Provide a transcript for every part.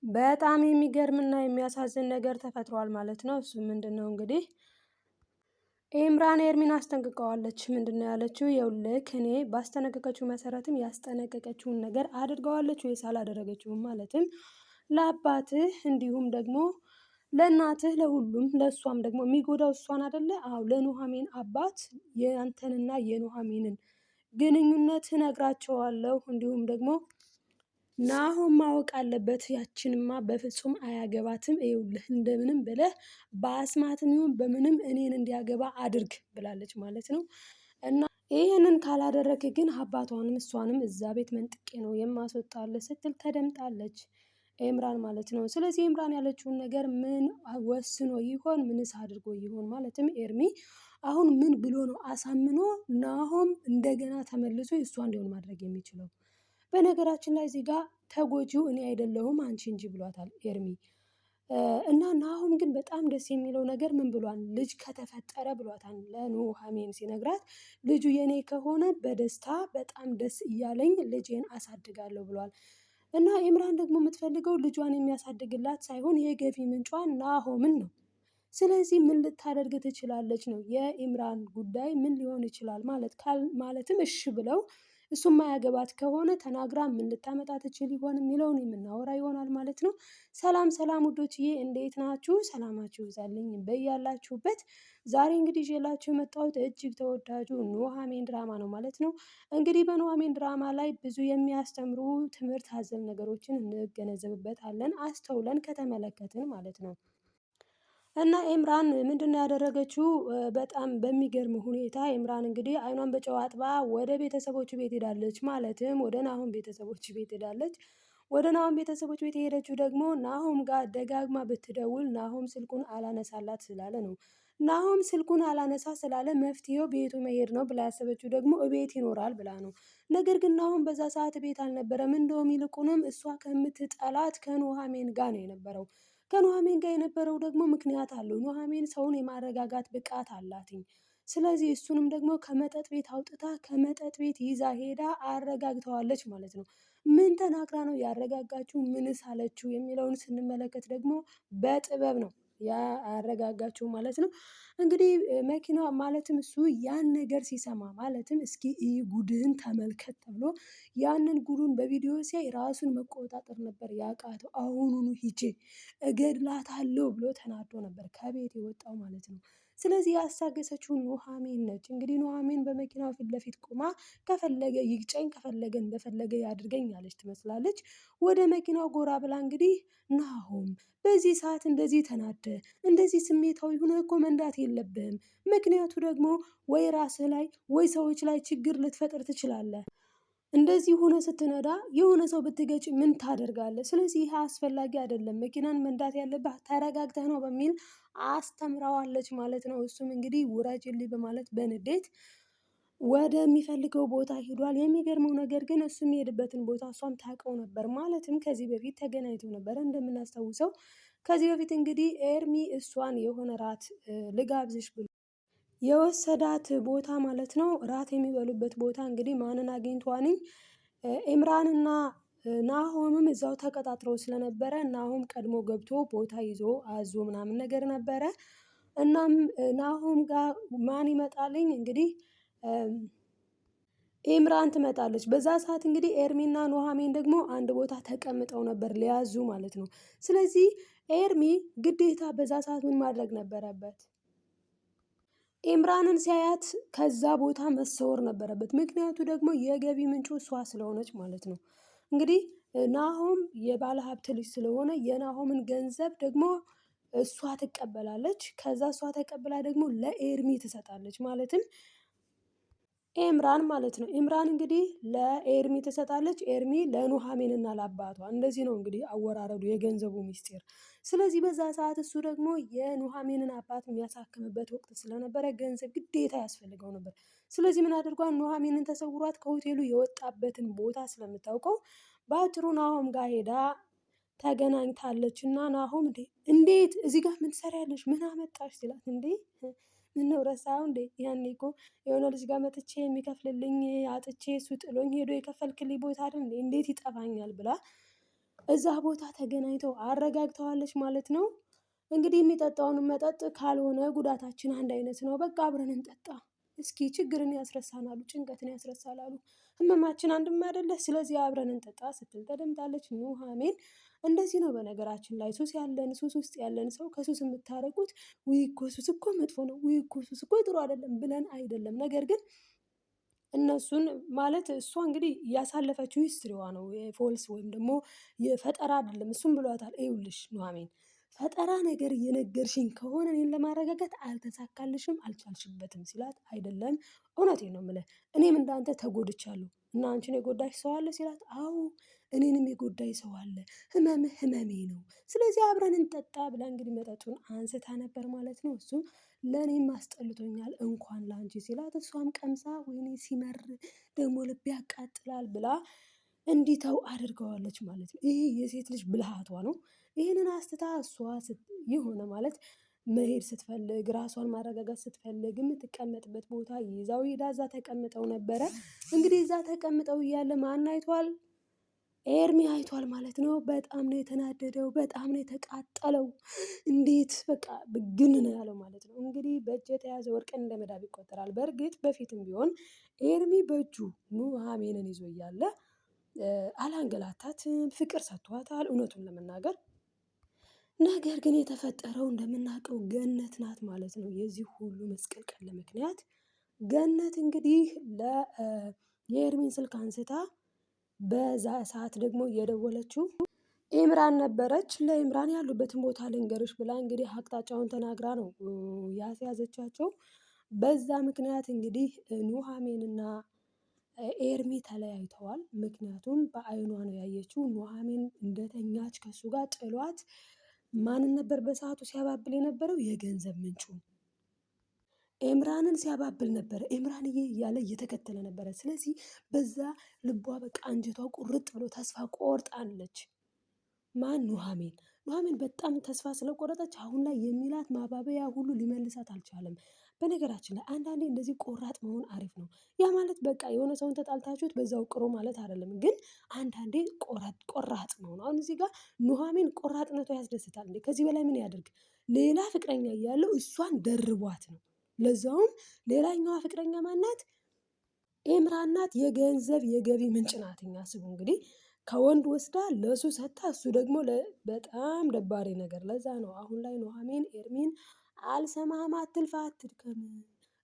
በጣም የሚገርምና የሚያሳዝን ነገር ተፈጥሯል ማለት ነው። እሱ ምንድነው እንግዲህ ኤምራን ኤርሚን አስጠንቅቀዋለች። ምንድነው ያለችው? ይኸውልህ እኔ ባስጠነቀቀችው መሰረትም ያስጠነቀቀችውን ነገር አድርገዋለች ወይስ አላደረገችውም? ማለትም ለአባትህ እንዲሁም ደግሞ ለእናትህ ለሁሉም ለእሷም ደግሞ የሚጎዳው እሷን አይደለ? አዎ ለኑሐሚን አባት የአንተንና የኑሐሚንን ግንኙነት እነግራቸዋለሁ። እንዲሁም ደግሞ ናሆም ማወቅ አለበት። ያችንማ በፍጹም አያገባትም። ይኸውልህ እንደምንም ብለህ በአስማትም ይሁን በምንም እኔን እንዲያገባ አድርግ ብላለች ማለት ነው። እና ይህንን ካላደረግህ ግን አባቷንም እሷንም እዛ ቤት መንጥቄ ነው የማስወጣልህ ስትል ተደምጣለች ኤምራን ማለት ነው። ስለዚህ ኤምራን ያለችውን ነገር ምን ወስኖ ይሆን? ምንስ አድርጎ ይሆን? ማለትም ኤርሚ አሁን ምን ብሎ ነው አሳምኖ ናሆም እንደገና ተመልሶ የእሷ እንዲሆን ማድረግ የሚችለው? በነገራችን ላይ እዚህ ጋር ተጎጂው እኔ አይደለሁም አንቺ እንጂ ብሏታል ኤርሚ። እና ናሆም ግን በጣም ደስ የሚለው ነገር ምን ብሏል? ልጅ ከተፈጠረ ብሏታል ለኑሐሚን ሲነግራት ልጁ የኔ ከሆነ በደስታ በጣም ደስ እያለኝ ልጄን አሳድጋለሁ ብሏል። እና ኤምራን ደግሞ የምትፈልገው ልጇን የሚያሳድግላት ሳይሆን የገቢ ምንጯን ናሆምን ነው። ስለዚህ ምን ልታደርግ ትችላለች ነው የኤምራን ጉዳይ ምን ሊሆን ይችላል ማለትም እሺ ብለው እሱም ማያገባት ከሆነ ተናግራ ምን ልታመጣ ትችል ይሆን የሚለውን የምናወራ ይሆናል ማለት ነው። ሰላም ሰላም ውዶችዬ እንዴት ናችሁ? ሰላማችሁ ይብዛልኝ በያላችሁበት። ዛሬ እንግዲህ ይዤላችሁ የመጣሁት እጅግ ተወዳጁ ኑሐሚን ድራማ ነው ማለት ነው። እንግዲህ በኑሐሚን ድራማ ላይ ብዙ የሚያስተምሩ ትምህርት አዘል ነገሮችን እንገነዘብበታለን አስተውለን ከተመለከትን ማለት ነው። እና ኤምራን ምንድነው ያደረገችው? በጣም በሚገርም ሁኔታ ኤምራን እንግዲህ አይኗን በጨው አጥባ ወደ ቤተሰቦቹ ቤት ሄዳለች። ማለትም ወደ ናሆም ቤተሰቦች ቤት ሄዳለች። ወደ ናሆም ቤተሰቦች ቤት የሄደችው ደግሞ ናሆም ጋር ደጋግማ ብትደውል ናሆም ስልኩን አላነሳላት ስላለ ነው። ናሆም ስልኩን አላነሳ ስላለ መፍትሄው ቤቱ መሄድ ነው ብላ ያሰበችው ደግሞ እቤት ይኖራል ብላ ነው። ነገር ግን ናሆም በዛ ሰዓት ቤት አልነበረም። እንደውም ይልቁንም እሷ ከምትጠላት ከኑሐሚን ጋር ነው የነበረው። ከኑሐሚን ጋር የነበረው ደግሞ ምክንያት አለው። ኑሐሚን ሰውን የማረጋጋት ብቃት አላትኝ። ስለዚህ እሱንም ደግሞ ከመጠጥ ቤት አውጥታ ከመጠጥ ቤት ይዛ ሄዳ አረጋግተዋለች ማለት ነው። ምን ተናግራ ነው ያረጋጋችው? ምንስ አለችው? የሚለውን ስንመለከት ደግሞ በጥበብ ነው ያረጋጋችው ማለት ነው። እንግዲህ መኪና ማለትም እሱ ያን ነገር ሲሰማ ማለትም እስኪ ጉድህን ተመልከት ተብሎ ያንን ጉዱን በቪዲዮ ሲያይ ራሱን መቆጣጠር ነበር ያቃተው። አሁኑኑ ሂጄ እገድላታለሁ ብሎ ተናዶ ነበር ከቤት የወጣው ማለት ነው። ስለዚህ ያሳገሰችው ኑሐሚን ነች። እንግዲህ ኑሐሚን በመኪናው ፊት ለፊት ቆማ ከፈለገ ይግጨኝ ከፈለገ እንደፈለገ ያድርገኝ ያለች ትመስላለች። ወደ መኪናው ጎራ ብላ እንግዲህ ናሆም በዚህ ሰዓት እንደዚህ ተናደ እንደዚህ ስሜታዊ ሆነ እኮ መንዳት የለብህም። ምክንያቱ ደግሞ ወይ ራስህ ላይ ወይ ሰዎች ላይ ችግር ልትፈጥር ትችላለህ። እንደዚህ ሆነ ስትነዳ የሆነ ሰው ብትገጭ ምን ታደርጋለህ? ስለዚህ ይሄ አስፈላጊ አይደለም። መኪናን መንዳት ያለብህ ተረጋግተህ ነው በሚል አስተምራዋለች ማለት ነው። እሱም እንግዲህ ውረጅልኝ በማለት በንዴት ወደሚፈልገው ቦታ ሄዷል። የሚገርመው ነገር ግን እሱ የሚሄድበትን ቦታ እሷም ታውቀው ነበር። ማለትም ከዚህ በፊት ተገናኝተው ነበር እንደምናስታውሰው። ከዚህ በፊት እንግዲህ ኤርሚ እሷን የሆነ ራት ልጋብዝሽ ብሎ የወሰዳት ቦታ ማለት ነው። ራት የሚበሉበት ቦታ እንግዲህ ማንን አግኝቷንኝ ኤምራንና ናሆምም እዛው ተቀጣጥረው ስለነበረ ናሆም ቀድሞ ገብቶ ቦታ ይዞ አዞ ምናምን ነገር ነበረ። እናም ናሆም ጋር ማን ይመጣልኝ እንግዲህ ኤምራን ትመጣለች። በዛ ሰዓት እንግዲህ ኤርሚና ኑሐሚን ደግሞ አንድ ቦታ ተቀምጠው ነበር ሊያዙ ማለት ነው። ስለዚህ ኤርሚ ግዴታ በዛ ሰዓት ምን ማድረግ ነበረበት? ኤምራንን ሲያያት ከዛ ቦታ መሰወር ነበረበት። ምክንያቱ ደግሞ የገቢ ምንጩ እሷ ስለሆነች ማለት ነው። እንግዲህ ናሆም የባለ ሀብት ልጅ ስለሆነ የናሆምን ገንዘብ ደግሞ እሷ ትቀበላለች። ከዛ እሷ ተቀብላ ደግሞ ለኤርሚ ትሰጣለች። ማለትም ኤምራን ማለት ነው። ኤምራን እንግዲህ ለኤርሚ ትሰጣለች። ኤርሚ ለኑሐሚንና ለአባቷ እንደዚህ ነው እንግዲህ አወራረዱ የገንዘቡ ሚስጥር። ስለዚህ በዛ ሰዓት እሱ ደግሞ የኑሐሚንን አባት የሚያሳክምበት ወቅት ስለነበረ ገንዘብ ግዴታ ያስፈልገው ነበር። ስለዚህ ምን አድርጓል? ኑሐሚንን ተሰውሯት ከሆቴሉ የወጣበትን ቦታ ስለምታውቀው በአጭሩ ናሆም ጋር ሄዳ ተገናኝታለች። እና ናሆም እንዴት እዚህ ጋር ምን ትሰሪያለሽ? ምን አመጣሽ ሲላት እንዴ ምነው ረሳኸው እንዴ? ያኔ እኮ የሆነ ልጅ ጋር መጥቼ የሚከፍልልኝ አጥቼ እሱ ጥሎኝ ሄዶ የከፈልክልኝ ቦታ አይደል እንዴ? እንዴት ይጠፋኛል ብላ እዛ ቦታ ተገናኝተው አረጋግተዋለች ማለት ነው። እንግዲህ የሚጠጣውን መጠጥ ካልሆነ ጉዳታችን አንድ አይነት ነው፣ በቃ አብረን እንጠጣ እስኪ ችግርን ያስረሳናሉ፣ ጭንቀትን ያስረሳላሉ፣ ህመማችን አንድም አይደለ፣ ስለዚህ አብረን እንጠጣ ስትል ተደምጣለች ኑሃሚን። እንደዚህ ነው በነገራችን ላይ ሱስ ውስጥ ያለን ሰው ከሱስ የምታረቁት ውይ እኮ ሱስ እኮ መጥፎ ነው፣ ውይ እኮ ሱስ እኮ ጥሩ አይደለም ብለን አይደለም። ነገር ግን እነሱን ማለት እሷ እንግዲህ ያሳለፈችው ሂስትሪዋ ነው የፎልስ ወይም ደግሞ የፈጠራ አይደለም። እሱም ብሏታል፣ ይኸውልሽ ኑሃሚን ፈጠራ ነገር እየነገርሽኝ ከሆነ እኔን ለማረጋጋት አልተሳካልሽም፣ አልቻልሽበትም ሲላት፣ አይደለም እውነቴን ነው የምልህ እኔም እንዳንተ ተጎድቻለሁ እና አንቺን የጎዳሽ ሰው አለ ሲላት፣ አዎ እኔንም የጎዳኝ ሰው አለ፣ ህመምህ ህመሜ ነው፣ ስለዚህ አብረን እንጠጣ ብላ እንግዲህ መጠጡን አንስታ ነበር ማለት ነው። እሱም ለእኔም አስጠልቶኛል እንኳን ለአንቺ ሲላት፣ እሷም ቀምሳ ወይኔ ሲመር ደግሞ ልብ ያቃጥላል ብላ እንዲተው አድርገዋለች ማለት ነው። ይሄ የሴት ልጅ ብልሃቷ ነው። ይህንን አስትታ እሷ የሆነ ማለት መሄድ ስትፈልግ ራሷን ማረጋጋት ስትፈልግ የምትቀመጥበት ቦታ ይዛው ሄዳ እዛ ተቀምጠው ነበረ። እንግዲህ እዛ ተቀምጠው እያለ ማን አይቷል? ኤርሚ አይቷል ማለት ነው። በጣም ነው የተናደደው፣ በጣም ነው የተቃጠለው። እንዴት በቃ ብግን ነው ያለው ማለት ነው። እንግዲህ በእጅ የተያዘ ወርቅን እንደ መዳብ ይቆጠራል። በእርግጥ በፊትም ቢሆን ኤርሚ በእጁ ኑሃሚንን ይዞ እያለ አላንገላታትም፣ ፍቅር ሰጥቷታል እውነቱን ለመናገር። ነገር ግን የተፈጠረው እንደምናውቀው ገነት ናት ማለት ነው። የዚህ ሁሉ መስቀልቀል ምክንያት ገነት እንግዲህ የኤርሚን ስልክ አንስታ በዛ ሰዓት ደግሞ እየደወለችው ኤምራን ነበረች። ለኤምራን ያሉበትን ቦታ ልንገርሽ ብላ እንግዲህ አቅጣጫውን ተናግራ ነው ያስያዘቻቸው። በዛ ምክንያት እንግዲህ ኑሃሚንና ኤርሚ ተለያይተዋል። ምክንያቱም በአይኗ ነው ያየችው ኑሃሚን እንደተኛች ከሱ ጋር ጥሏት ማንን ነበር በሰዓቱ ሲያባብል የነበረው? የገንዘብ ምንጩ ኤምራንን ሲያባብል ነበረ። ኤምራንዬ እያለ እየተከተለ ነበረ። ስለዚህ በዛ ልቧ በቃ አንጀቷ ቁርጥ ብሎ ተስፋ ቆርጣለች። ማን? ኑሃሚን። ኑሃሚን በጣም ተስፋ ስለቆረጠች አሁን ላይ የሚላት ማባበያ ሁሉ ሊመልሳት አልቻለም። በነገራችን ላይ አንዳንዴ እንደዚህ ቆራጥ መሆን አሪፍ ነው። ያ ማለት በቃ የሆነ ሰውን ተጣልታችሁት በዛው ቅሩ ማለት አይደለም። ግን አንዳንዴ ቆራጥ መሆን፣ አሁን እዚህ ጋር ኑሃሚን ቆራጥነቷ ያስደስታል እንዴ! ከዚህ በላይ ምን ያደርግ? ሌላ ፍቅረኛ እያለው እሷን ደርቧት ነው። ለዛውም ሌላኛዋ ፍቅረኛ ማናት? ኤምራን ናት። የገንዘብ የገቢ ምንጭ ናት። አስቡ እንግዲህ ከወንድ ወስዳ ለሱ ሰጥታ፣ እሱ ደግሞ በጣም ደባሪ ነገር። ለዛ ነው አሁን ላይ ኑሃሚን ኤርሚን አልሰማህም፣ አትልፋ፣ አትድከም፣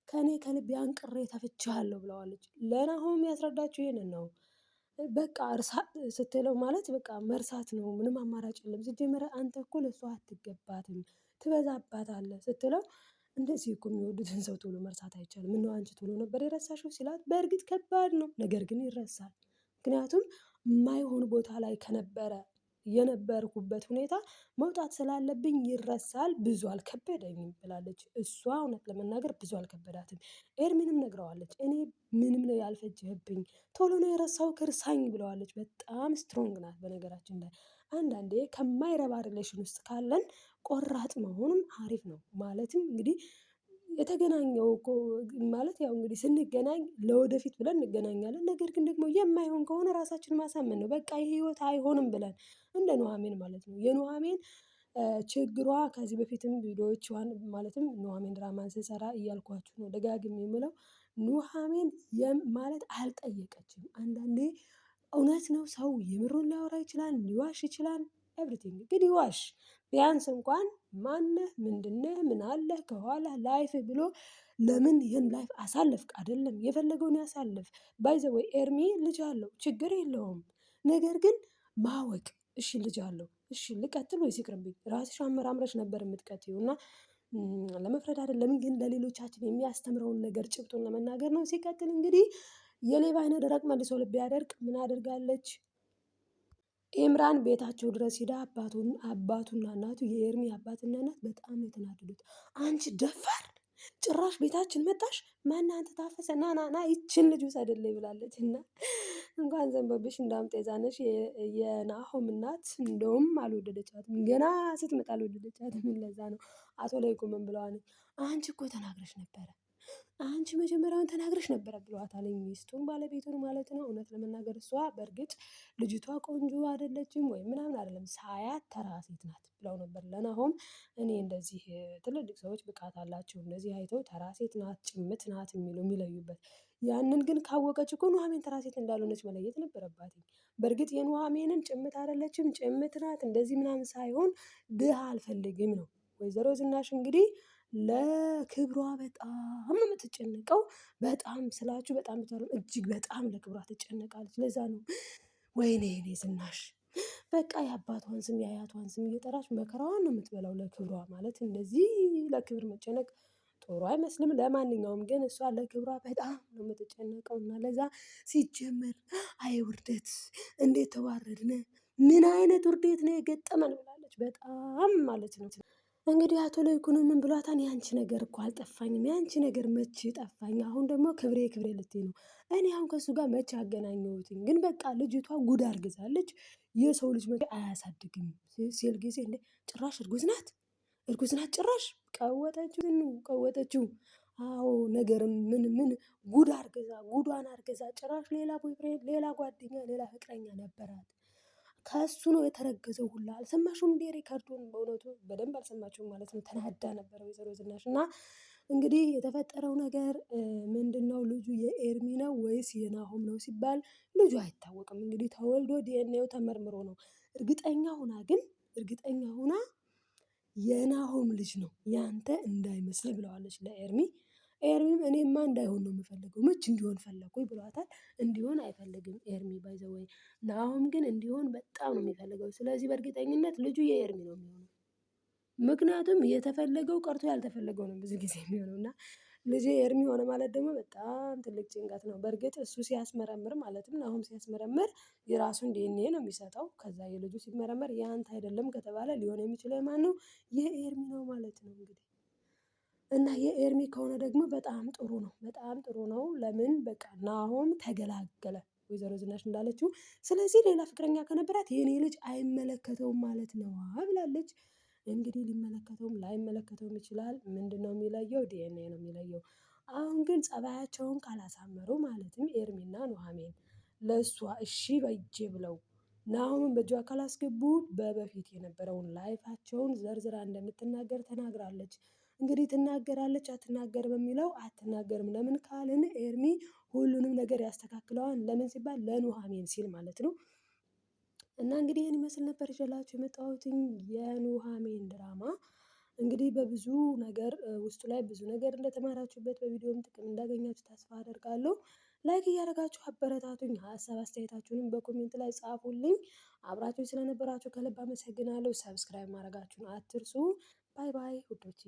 ከኔ ከልቤ አንቅሬ ተፍቻለሁ ብለዋለች። ለናሆም ያስረዳችው ይሄንን ነው። በቃ እርሳ ስትለው ማለት በቃ መርሳት ነው። ምንም አማራጭ የለም። ሲጀመር አንተ እኮ ለእሷ አትገባትም፣ ትበዛባታለህ ስትለው እንደዚህ እኮ የሚወዱትን ሰው ቶሎ መርሳት አይቻልም። ምነው አንቺ ቶሎ ነበር የረሳሽው ሲላት፣ በእርግጥ ከባድ ነው፣ ነገር ግን ይረሳል። ምክንያቱም የማይሆን ቦታ ላይ ከነበረ የነበርኩበት ሁኔታ መውጣት ስላለብኝ ይረሳል፣ ብዙ አልከበደኝም ብላለች። እሷ እውነት ለመናገር ብዙ አልከበዳትም። ኤርሚንም ነግረዋለች። እኔ ምንም ነው ያልፈጀህብኝ፣ ቶሎ ነው የረሳው፣ ክርሳኝ ብለዋለች። በጣም ስትሮንግ ናት። በነገራችን ላይ አንዳንዴ ከማይረባ ሪሌሽን ውስጥ ካለን ቆራጥ መሆኑም አሪፍ ነው። ማለትም እንግዲህ የተገናኘው እኮ ማለት ያው እንግዲህ ስንገናኝ ለወደፊት ብለን እንገናኛለን። ነገር ግን ደግሞ የማይሆን ከሆነ ራሳችን ማሳመን ነው። በቃ ይህ ህይወት አይሆንም ብለን እንደ ኑሃሚን ማለት ነው። የኑሃሚን ችግሯ ከዚህ በፊትም ቪዲዮዎቿን ማለትም ኑሃሚን ድራማን ስሰራ እያልኳችሁ ነው ደጋግሜ የምለው፣ ኑሃሚን ማለት አልጠየቀችም። አንዳንዴ እውነት ነው ሰው የምሩን ሊያወራ ይችላል፣ ሊዋሽ ይችላል። ኤቭሪቲንግ ግን ይዋሽ ቢያንስ እንኳን ማነህ፣ ምንድነህ፣ ምን አለህ ከኋላ ላይፍ ብሎ ለምን ይህን ላይፍ አሳልፍክ አይደለም የፈለገውን ያሳልፍ። ባይ ዘ ወይ ኤርሚ ልጅ አለው ችግር የለውም። ነገር ግን ማወቅ እሺ ልጅ አለው እሺ ልቀጥል ወይስ ይቅርብኝ፣ ራስሽ አመራምረሽ ነበር የምትቀጥይው እና ለመፍረድ አይደለም፣ ግን ለሌሎቻችን የሚያስተምረውን ነገር ጭብጡን ለመናገር ነው። ሲቀጥል እንግዲህ የሌባ አይነ ደረቅ መልሶ ልብ ያደርቅ ምን አድርጋለች? ኤምራን ቤታቸው ድረስ ሂዳ አባቱና እናቱ የኤርሚ አባትና እናት በጣም ነው የተናደዱት። አንቺ ደፋር ጭራሽ ቤታችን መጣሽ፣ ማናንተ ታፈሰ፣ ና ይችን ልጅ ውሰድልኝ ብላለች። እና እንኳን ዘንበብሽ እንዳምጥ የዛነሽ የናሆም እናት እንደውም አልወደደቻትም፣ ገና ስትመጣ አልወደደቻትም። ለዛ ነው አቶ ላይ ቁምን ብለዋል። አንቺ እኮ ተናግረሽ ነበረ አንቺ መጀመሪያውን ተናግረሽ ነበረ ብለዋታል ሚስቱን ባለቤቱን ማለት ነው። እውነት ለመናገር እሷ በእርግጥ ልጅቷ ቆንጆ አይደለችም ወይም ምናምን አይደለም ሳያት ተራ ሴት ናት ብለው ነበር ለናሆም። እኔ እንደዚህ ትልልቅ ሰዎች ብቃት አላቸው እንደዚህ አይተው ተራ ሴት ናት ጭምት ናት የሚለዩበት። ያንን ግን ካወቀች እኮ ኑሐሚን ተራ ሴት እንዳልሆነች መለየት ነበረባት። በእርግጥ የኑሐሚንን ጭምት አይደለችም ጭምት ናት እንደዚህ ምናምን ሳይሆን ድሃ አልፈልግም ነው። ወይዘሮ ዝናሽ እንግዲህ ለክብሯ በጣም ነው የምትጨነቀው። በጣም ስላችሁ በጣም ብቻ እጅግ በጣም ለክብሯ ትጨነቃለች። ለዛ ነው ወይኔ እኔ ዝናሽ በቃ የአባቷን ስም የአያቷን ስም እየጠራች መከራዋን ነው የምትበላው። ለክብሯ ማለት እንደዚህ ለክብር መጨነቅ ጥሩ አይመስልም። ለማንኛውም ግን እሷ ለክብሯ በጣም ነው የምትጨነቀው እና ለዛ ሲጀመር አይ ውርደት እንዴት ተዋረድን! ምን አይነት ውርደት ነው የገጠመን ብላለች። በጣም ማለት ነው። እንግዲህ አቶ ለይኩኑ ምን ብሏታል? ያንቺ ነገር እኮ አልጠፋኝም። ያንቺ ነገር መቼ ጠፋኝ? አሁን ደግሞ ክብሬ ክብሬ ልትይ ነው። እኔ አሁን ከእሱ ጋር መቼ አገናኘሁትኝ? ግን በቃ ልጅቷ ጉድ አርግዛለች። የሰው ልጅ መቼ አያሳድግም ሲል ጊዜ እንደ ጭራሽ እርጉዝ ናት ጭራሽ ቀወጠችው። አዎ ነገርም ምን ጉድ አርግዛ ጉዷን አርግዛ ጭራሽ ሌላ ቦይፍሬንድ ሌላ ጓደኛ ሌላ ፍቅረኛ ነበራት። ከእሱ ነው የተረገዘው ሁላ። አልሰማሽውም እንዴ ሪከርዱን? በእውነቱ በደንብ አልሰማችሁም ማለት ነው። ተናዳ ነበረ ወይዘሮ ዝናሽ እና እንግዲህ የተፈጠረው ነገር ምንድነው? ልጁ የኤርሚ ነው ወይስ የናሆም ነው ሲባል ልጁ አይታወቅም። እንግዲህ ተወልዶ ዲኤንኤው ተመርምሮ ነው እርግጠኛ ሁና የናሆም ልጅ ነው ያንተ እንዳይመስል ብለዋለች ለኤርሚ። ኤርሚም እኔማ እንዳይሆን ነው የምፈልገው መች እንዲሆን ፈለኩኝ ብሏታል። እንዲሆን አይፈልግም ኤርሚ ባይ ዘ ዌይ። ናሆም ግን እንዲሆን በጣም ነው የሚፈልገው። ስለዚህ በእርግጠኝነት ልጁ የኤርሚ ነው የሚሆነው። ምክንያቱም የተፈለገው ቀርቶ ያልተፈለገው ነው ብዙ ጊዜ የሚሆነው እና ልጄ ኤርሚ ሆነ ማለት ደግሞ በጣም ትልቅ ጭንቀት ነው። በርግጥ እሱ ሲያስመረምር ማለትም ናሆም ሲያስመረምር የራሱን ዲኤንኤ ነው የሚሰጠው። ከዛ የልጁ ሲመረመር ያንተ አይደለም ከተባለ ሊሆን የሚችለው የማነው? የኤርሚ ነው ማለት ነው እንግዲህ እና የኤርሚ ከሆነ ደግሞ በጣም ጥሩ ነው በጣም ጥሩ ነው። ለምን በቃ ናሆም ተገላገለ ወይዘሮ ዝናሽ እንዳለችው። ስለዚህ ሌላ ፍቅረኛ ከነበራት የኔ ልጅ አይመለከተውም ማለት ነው ብላለች። እንግዲህ ሊመለከተውም ላይመለከተውም ይችላል። ምንድነው የሚለየው? ዲኤንኤ ነው የሚለየው። አሁን ግን ፀባያቸውን ካላሳመሩ ማለትም ኤርሚና ኑሐሚን ለእሷ እሺ በጄ ብለው ናሆምን በእጇ ካላስገቡ በበፊት የነበረውን ላይፋቸውን ዘርዝራ እንደምትናገር ተናግራለች። እንግዲህ ትናገራለች አትናገርም የሚለው አትናገርም። ለምን ካልን ኤርሚ ሁሉንም ነገር ያስተካክለዋል። ለምን ሲባል ለኑሐሚን ሲል ማለት ነው። እና እንግዲህ ይህን ይመስል ነበር ይዤላችሁ የመጣሁትኝ የኑሐሚን ድራማ። እንግዲህ በብዙ ነገር ውስጡ ላይ ብዙ ነገር እንደተማራችሁበት በቪዲዮም ጥቅም እንዳገኛችሁ ተስፋ አደርጋለሁ። ላይክ እያደረጋችሁ አበረታቱኝ። ሀሳብ አስተያየታችሁንም በኮሜንት ላይ ጻፉልኝ። አብራችሁ ስለነበራችሁ ከልብ አመሰግናለሁ። ሰብስክራይብ ማድረጋችሁን አትርሱ። ባይ ባይ ውዶቼ።